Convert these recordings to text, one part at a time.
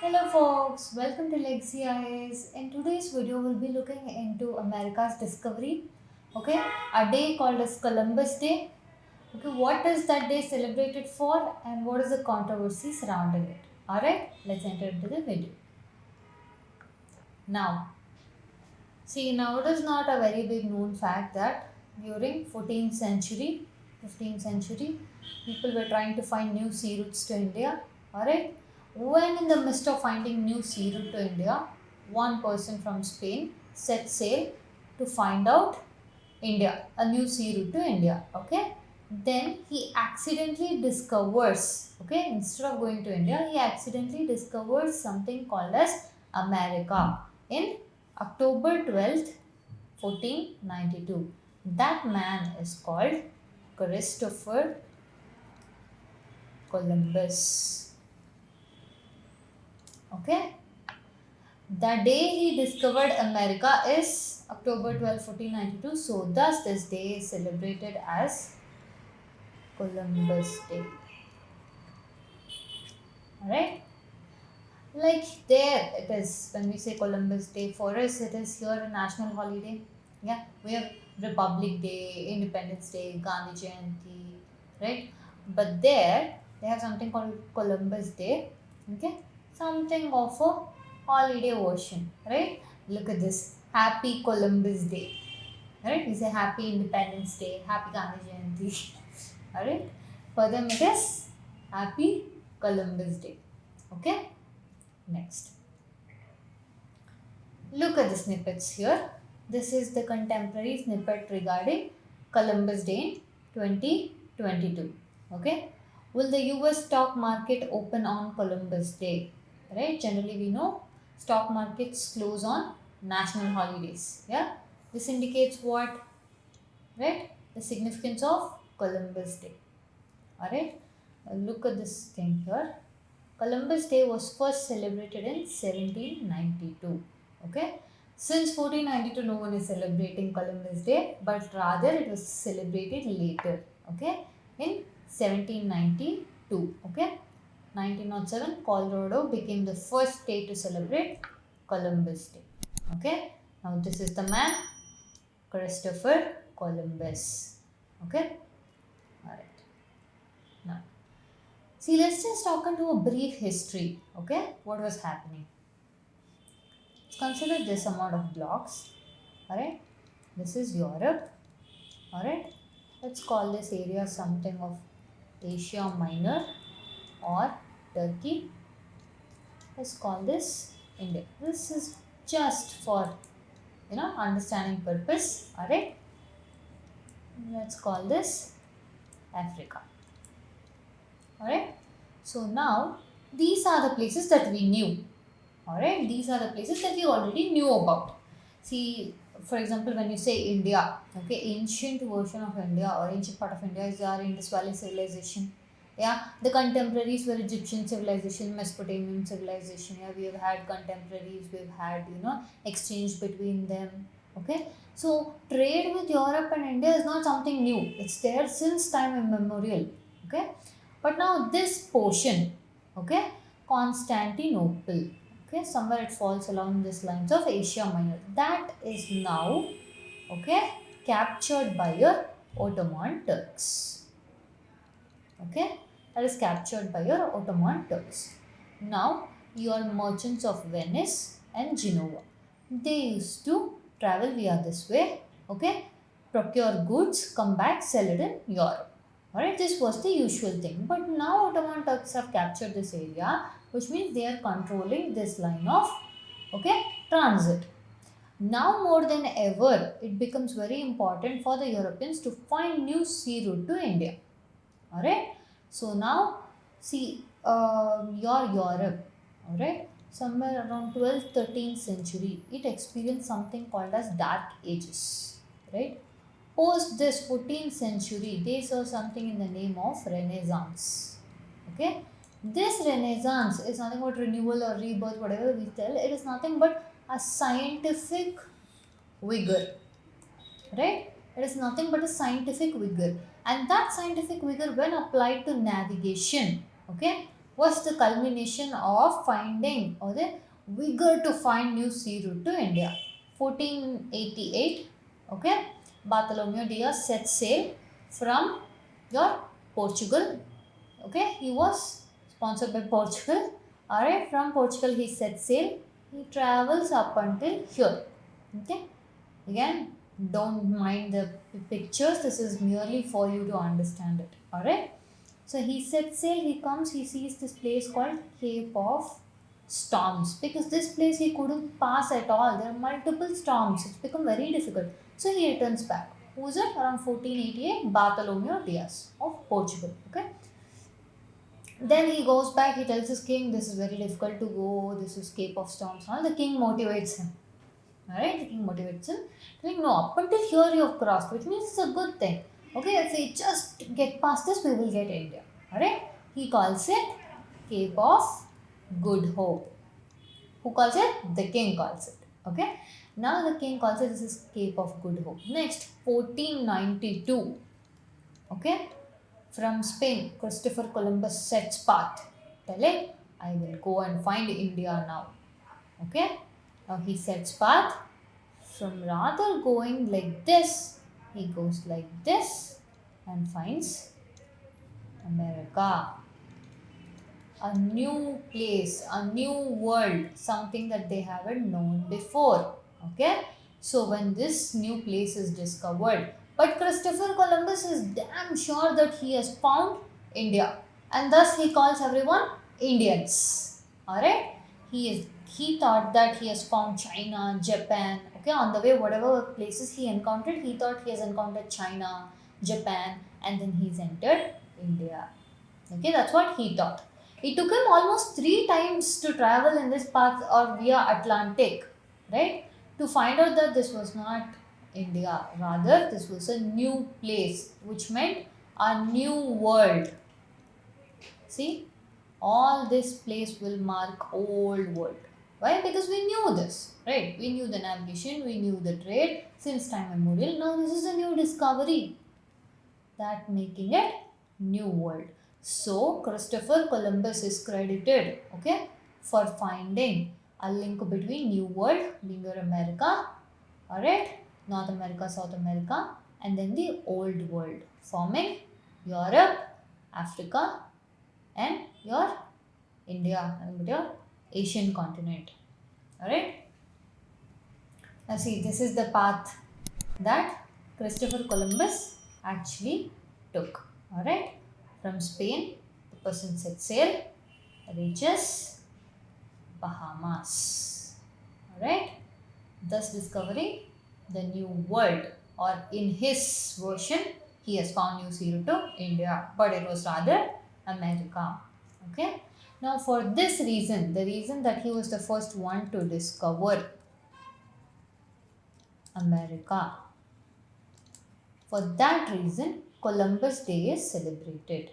Hello folks, welcome to Legacy IAS. In today's video, we'll be looking into America's discovery. Okay, a day called as Columbus Day. Okay, what is that day celebrated for and what is the controversy surrounding it? Alright, let's enter into the video. Now, now it is not a very big known fact that during 14th century, 15th century, people were trying to find new sea routes to India. Alright, when in the midst of finding new sea route to India, one person from Spain set sail to find out India, a new sea route to India. Okay, then he accidentally discovers, okay, instead of going to India, he accidentally discovers something called as America in October 12th, 1492. That man is called Christopher Columbus. Okay, the day he discovered America is October 12th, 1492. So, thus, this day is celebrated as Columbus Day. Alright, like there it is when we say Columbus Day. For us, it is here a national holiday. Yeah, we have Republic Day, Independence Day, Gandhi Jayanti, right? But there they have something called Columbus Day. Okay, something of a holiday version, right? Look at this, Happy Columbus Day. Alright, we say Happy Independence Day, Happy Gandhi Jayanti. Alright, for them it is Happy Columbus Day. Okay, next. Look at the snippets here. This is the contemporary snippet regarding Columbus Day in 2022. Okay, will the US stock market open on Columbus Day? Right, generally we know stock markets close on national holidays. Yeah, this indicates what? Right, the significance of Columbus Day. Alright, look at this thing here. Columbus Day was first celebrated in 1792. Okay, since 1492 no one is celebrating Columbus Day, but rather it was celebrated later. Okay, in 1792. Okay, 1907 Colorado became the first state to celebrate Columbus Day. Okay, now this is the man Christopher Columbus. Okay, alright. Now, see, let's just talk into a brief history. Okay, what was happening? Let's consider this amount of blocks. Alright, this is Europe. Alright, let's call this area something of Asia Minor or Turkey. Let's call this India. This is just for understanding purpose. Alright, let's call this Africa. Alright, so now these are the places that we knew. Alright, these are the places that we already knew about. See, for example, when you say India, okay, ancient version of India or ancient part of India is our Indus Valley civilization. Yeah, the contemporaries were Egyptian civilization, Mesopotamian civilization. Yeah, we have had contemporaries, we've had exchange between them. Okay, so trade with Europe and India is not something new. It's there since time immemorial. Okay, but now this portion, okay, Constantinople, okay, somewhere it falls along this lines of Asia Minor, that is now, okay, captured by your Ottoman Turks. Okay, that is captured by your Ottoman Turks. Now your merchants of Venice and Genoa, they used to travel via this way. Okay, procure goods, come back, sell it in Europe. Alright, this was the usual thing. But now Ottoman Turks have captured this area, which means they are controlling this line of transit. Now more than ever, it becomes very important for the Europeans to find new sea route to India. Alright, so now see your Europe, alright, somewhere around 12th, 13th century, it experienced something called as Dark Ages, right? Post this 14th century, they saw something in the name of Renaissance. Okay, this Renaissance is nothing but renewal or rebirth, whatever we tell. It is nothing but a scientific vigor, right? It is nothing but a scientific vigor, and that scientific vigor, when applied to navigation, okay, was the culmination of finding or the vigor to find new sea route to India. 1488, okay, Bartholomew Diaz set sail from your Portugal. Okay, he was sponsored by Portugal. Alright, from Portugal he set sail. He travels up until here. Okay, again, don't mind the pictures. This is merely for you to understand it. Alright. So he sets sail, he comes, he sees this place called Cape of Storms, because this place he couldn't pass at all. There are multiple storms. It's become very difficult. So he returns back. Who's it? Around 1488, Bartholomew Diaz of Portugal. Okay. Then he goes back, he tells his king, this is very difficult to go, this is Cape of Storms. All the king motivates him. Alright, the king motivates him, telling, no, up until here you have crossed, which means it's a good thing. Okay, if we just get past this, we will get India. Alright, he calls it Cape of Good Hope. Who calls it? The king calls it. Okay, now the king calls it, this is Cape of Good Hope. Next, 1492. Okay, from Spain, Christopher Columbus sets path, telling, I will go and find India now. Okay, now he sets path. From rather going like this, he goes like this and finds America. A new place, a new world, something that they haven't known before. Okay, so when this new place is discovered, but Christopher Columbus is damn sure that he has found India, and thus he calls everyone Indians. Alright, he thought that he has found China, Japan. Okay, on the way, whatever places he encountered, he thought he has encountered China, Japan, and then he's entered India. Okay, that's what he thought. It took him almost 3 times to travel in this path or via Atlantic, right? To find out that this was not India, rather this was a new place, which meant a new world. See, all this place will mark old world. Why? Because we knew this, right? We knew the navigation, we knew the trade since time immemorial. Now this is a new discovery, that making it new world. So Christopher Columbus is credited, okay, for finding a link between New World, being your America, alright, North America, South America, and then the Old World, forming Europe, Africa, and your India, and your Asian continent. Alright. Now see, this is the path that Christopher Columbus actually took. Alright. From Spain, the person sets sail, reaches Bahamas. Alright. Thus discovering the new world, or in his version, he has found new sea route to India, but it was rather America. Okay. Now for this reason, the reason that he was the first one to discover America, for that reason, Columbus Day is celebrated.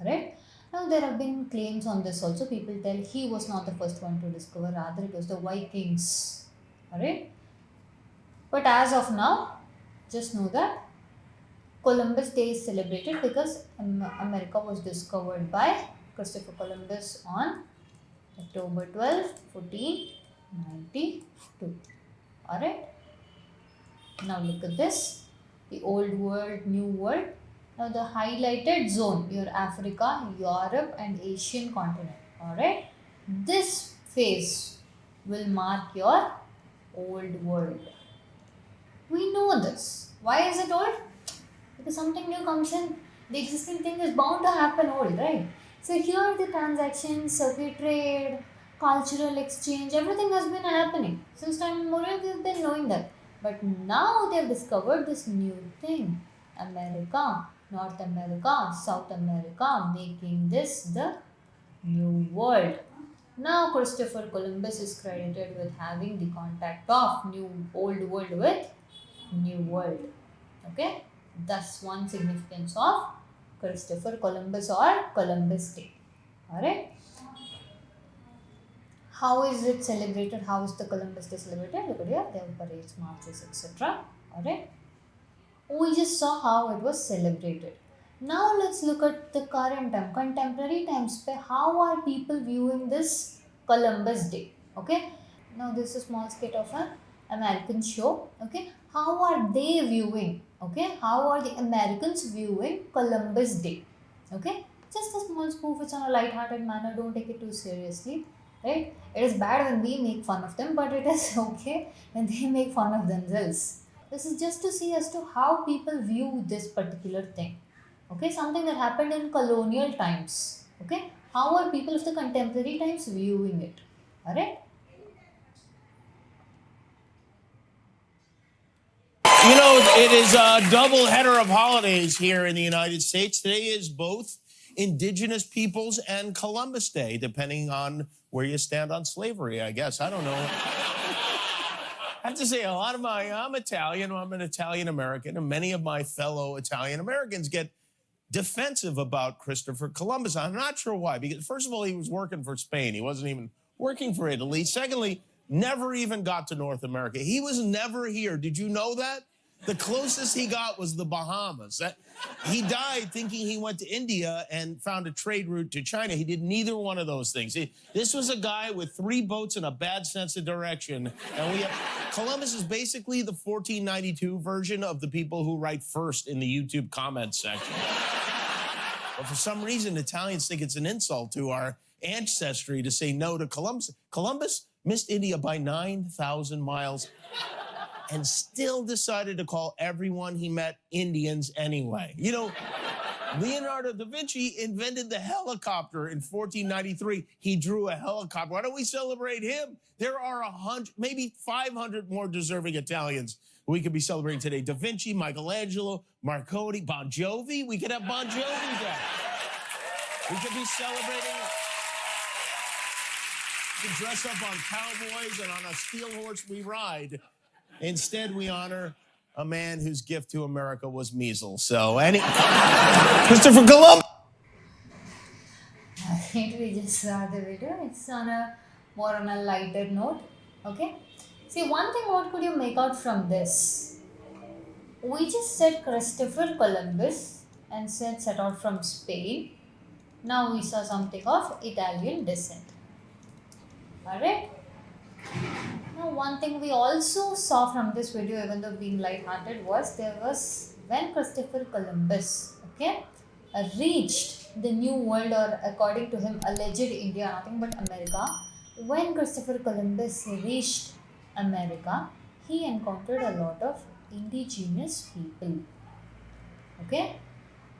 Alright. Now there have been claims on this also. People tell he was not the first one to discover, rather it was the Vikings. Alright. But as of now, just know that Columbus Day is celebrated because America was discovered by Christopher Columbus on October 12, 1492. Alright. Now look at this. The old world, new world. Now the highlighted zone, your Africa, Europe and Asian continent. Alright. This phase will mark your old world. We know this. Why is it old? Because something new comes in. The existing thing is bound to happen old, right? So here the transactions, circuit trade, cultural exchange, everything has been happening. Since time immemorial, we've been knowing that. But now they've discovered this new thing. America, North America, South America, making this the new world. Now Christopher Columbus is credited with having the contact of new old world with new world. Okay. Thus one significance of Christopher Columbus or Columbus Day. Alright. How is it celebrated? How is the Columbus Day celebrated? Look at here. They have parades, marches, etc. Alright. We just saw how it was celebrated. Now let's look at the current time, contemporary times. How are people viewing this Columbus Day? Okay. Now this is a small skit of an American show. Okay. How are they viewing? Okay. How are the Americans viewing Columbus Day? Okay. Just a small spoof. It's on a light-hearted manner. Don't take it too seriously. Right? It is bad when we make fun of them, but it is okay when they make fun of themselves. This is just to see as to how people view this particular thing. Okay, something that happened in colonial times. Okay, how are people of the contemporary times viewing it? All right. You know, it is a double header of holidays here in the United States. Today is both Indigenous Peoples and Columbus Day, depending on where you stand on slavery, I guess. I don't know. I have to say, I'm Italian, I'm an Italian American, and many of my fellow Italian Americans get defensive about Christopher Columbus. I'm not sure why, because first of all, he was working for Spain. He wasn't even working for Italy. Secondly, never even got to North America. He was never here. Did you know that? The closest he got was the Bahamas. He died thinking he went to India and found a trade route to China. He did neither one of those things. This was a guy with 3 boats and a bad sense of direction. And Columbus is basically the 1492 version of the people who write first in the YouTube comments section. But for some reason, Italians think it's an insult to our ancestry to say no to Columbus. Columbus missed India by 9,000 miles and still decided to call everyone he met Indians anyway. You know, Leonardo da Vinci invented the helicopter in 1493. He drew a helicopter. Why don't we celebrate him? There are 100, maybe 500 more deserving Italians we could be celebrating today. Da Vinci, Michelangelo, Marconi, Bon Jovi. We could have Bon Jovi Day. We could be celebrating. We could dress up on cowboys and on a steel horse we ride. Instead, we honor a man whose gift to America was measles. So, Christopher Columbus. I think we just saw the video. It's on a more on a lighter note. Okay. See, one thing. What could you make out from this? We just said Christopher Columbus and said set out from Spain. Now we saw something of Italian descent. Alright? Now, one thing we also saw from this video, even though being light-hearted, was there was when Christopher Columbus, okay, reached the New World, or according to him, alleged India, nothing but America. When Christopher Columbus reached America, he encountered a lot of indigenous people. Okay,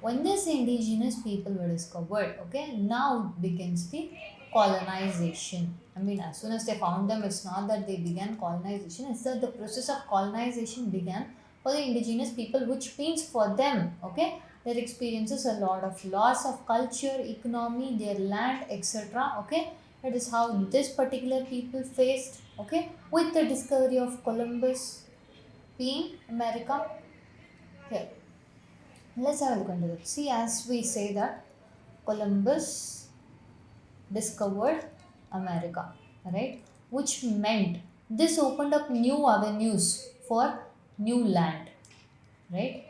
when these indigenous people were discovered, okay, now begins the colonization. I mean, as soon as they found them, it's not that they began colonization, it's that the process of colonization began for the indigenous people, which means for them, okay, their experiences a lot of loss of culture, economy, their land, etc. Okay, that is how this particular people faced, okay, with the discovery of Columbus being America. Here, let's have a look into it. See, as we say that Columbus discovered America, right? Which meant this opened up new avenues for new land, right?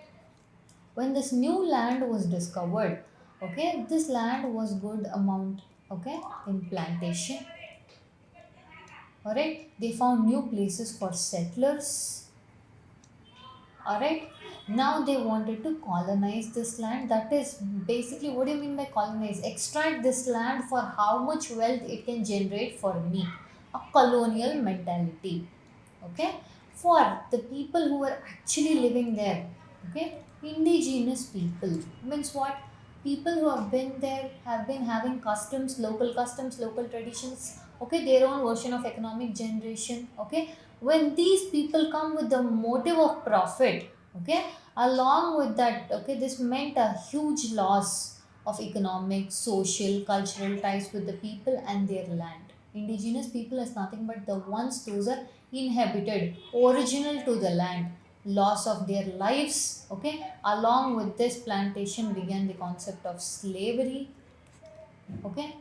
When this new land was discovered, okay, this land was good amount, okay, in plantation, all right. They found new places for settlers, all right. Now they wanted to colonize this land. That is basically, what do you mean by colonize? Extract this land for how much wealth it can generate for me. A colonial mentality. Okay. For the people who were actually living there. Okay. Indigenous people means what? People who have been there have been having customs, local traditions. Okay, their own version of economic generation. Okay, when these people come with the motive of profit, okay, along with that, okay, this meant a huge loss of economic, social, cultural ties with the people and their land. Indigenous people is nothing but the ones those are inhabited, original to the land, loss of their lives. Okay, along with this plantation began the concept of slavery. Okay,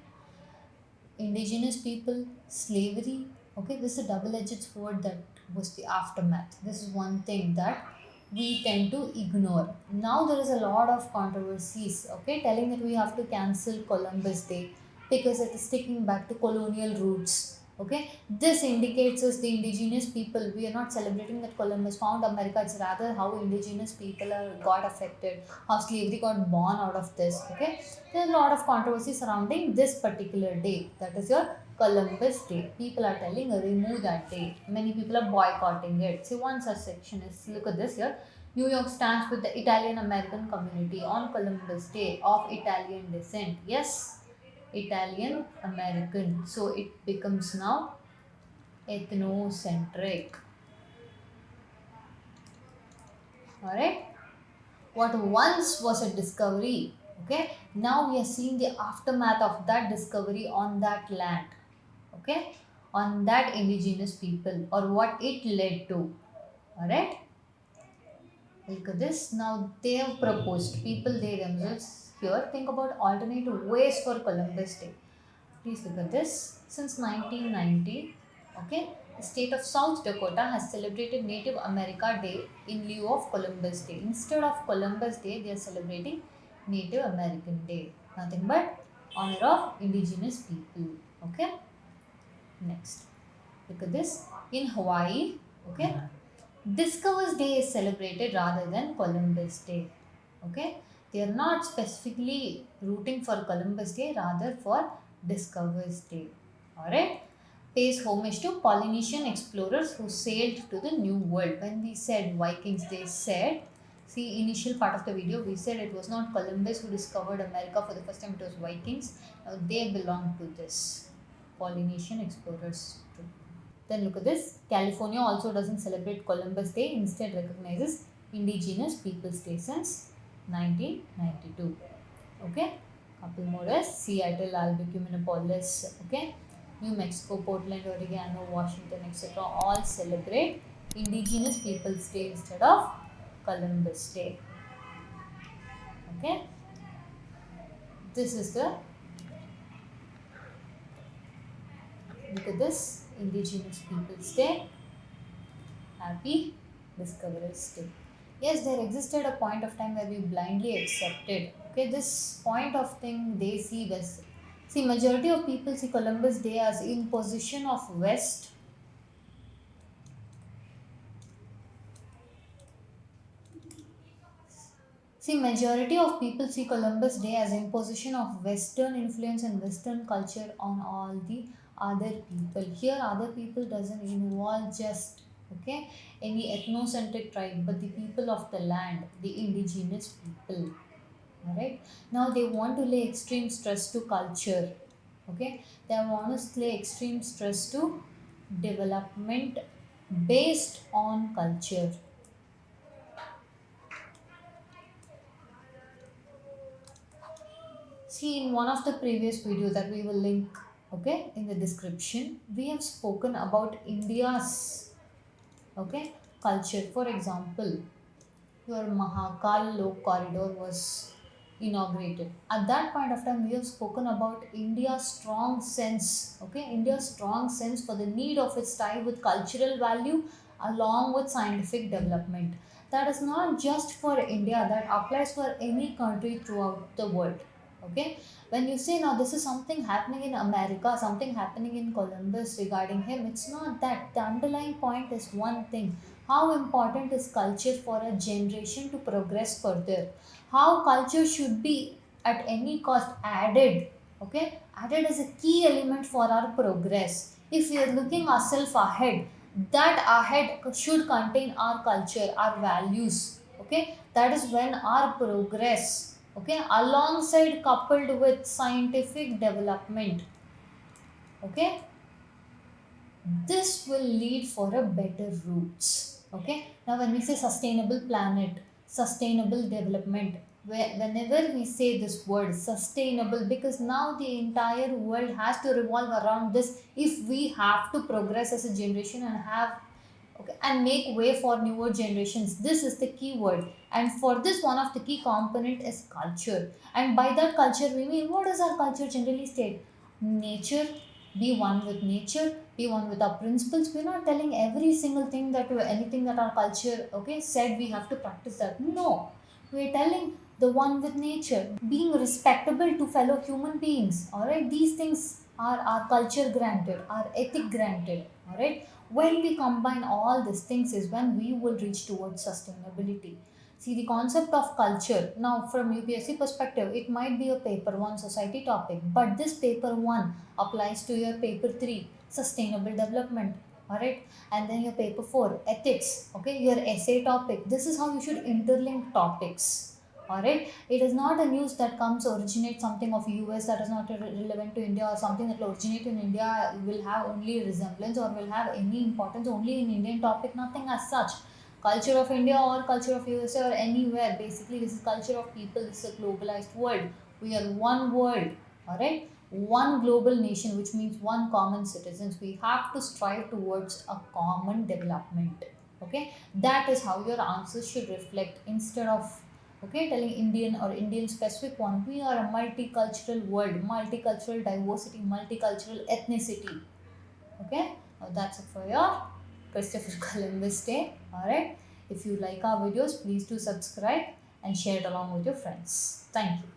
indigenous people, slavery. Okay, this is a double-edged sword that was the aftermath. This is one thing that we tend to ignore. Now there is a lot of controversies, okay, telling that we have to cancel Columbus Day because it is taking back to colonial roots. Okay, this indicates us the indigenous people. We are not celebrating that Columbus found America. It's rather how indigenous people are got affected, how slavery got born out of this. Okay, there's a lot of controversy surrounding this particular day. That is your Columbus Day. People are telling remove that day. Many people are boycotting it. See, one such section is, look at this here. New York stands with the Italian American community on Columbus Day of Italian descent. Yes, Italian American. So it becomes now ethnocentric. Alright. What once was a discovery, okay, now we are seeing the aftermath of that discovery on that land, okay, on that indigenous people, or what it led to. Alright. Look at this. Now they have proposed, people they themselves here think about alternative ways for Columbus Day. Please look at this. Since 1990, okay, the state of South Dakota has celebrated Native America Day in lieu of Columbus Day. Instead of Columbus Day, they are celebrating Native American Day. Nothing but honor of indigenous people. Okay. Next, look at this. In Hawaii, okay, Discover's Day is celebrated rather than Columbus Day. Okay, they are not specifically rooting for Columbus Day, rather for Discover's Day. Alright, pays homage to Polynesian explorers who sailed to the New World. When we said Vikings, they said, see, initial part of the video, we said it was not Columbus who discovered America for the first time, it was Vikings. Now they belong to this Polynesian explorers too. Then look at this. California also doesn't celebrate Columbus Day, instead recognizes Indigenous Peoples Day since 1992. Okay. Couple more is Seattle, Albuquerque, Minneapolis, okay, New Mexico, Portland, Oregano, Washington, etc. all celebrate Indigenous Peoples Day instead of Columbus Day. Okay. This is the, look at this, Indigenous Peoples Day. Happy Discoverers Day. Yes, there existed a point of time where we blindly accepted. Okay, this point of thing they see West. See, majority of people see Columbus Day as imposition of West. See, majority of people see Columbus Day as imposition of Western influence and Western culture on all the other people. Here, other people doesn't involve just, okay, any ethnocentric tribe, but the people of the land, the indigenous people. Alright. Now they want to lay extreme stress to culture. Okay. They want to lay extreme stress to development based on culture. See, in one of the previous videos that we will link, okay, in the description, we have spoken about India's, okay, culture. For example, your Mahakal Lok Corridor was inaugurated. At that point of time, we have spoken about India's strong sense, okay, India's strong sense for the need of its tie with cultural value along with scientific development. That is not just for India, that applies for any country throughout the world. Okay, when you say now this is something happening in America, something happening in Columbus regarding him, it's not that. The underlying point is one thing: how important is culture for a generation to progress further? How culture should be at any cost added, okay, added as a key element for our progress. If we are looking ourselves ahead, that ahead should contain our culture, our values, okay, that is when our progress, okay, alongside coupled with scientific development, okay, this will lead for a better roots. Okay, now when we say sustainable planet, sustainable development, whenever we say this word sustainable, because now the entire world has to revolve around this if we have to progress as a generation and have, okay, and make way for newer generations. This is the key word, and for this one of the key component is culture. And by that culture we mean, what does our culture generally state? Nature, Be one with nature, be one with our principles. We're not telling every single thing that anything that our culture, okay, said we have to practice that. No, we're telling the one with nature, being respectable to fellow human beings. All right, these things are our culture granted, our ethic granted. All right, when we combine all these things is when we will reach towards sustainability. See, the concept of culture, now from UPSC perspective, it might be a paper 1 society topic, but this paper 1 applies to your paper 3 sustainable development. All right, and then your paper 4 ethics, okay, your essay topic. This is how you should interlink topics. All right, it is not a news that comes originate something of US that is not relevant to India, or something that will originate in India will have only resemblance or will have any importance only in Indian topic. Nothing as such. Culture of India or culture of USA or anywhere, basically this is culture of people. This is a globalized world. We are one world. All right, one global nation, which means one common citizens. We have to strive towards a common development. Okay, that is how your answers should reflect, instead of, okay, telling Indian or Indian specific one. We are a multicultural world, multicultural diversity, multicultural ethnicity. Okay, now that's it for your Christopher Columbus Day. All right, if you like our videos, please do subscribe and share it along with your friends. Thank you.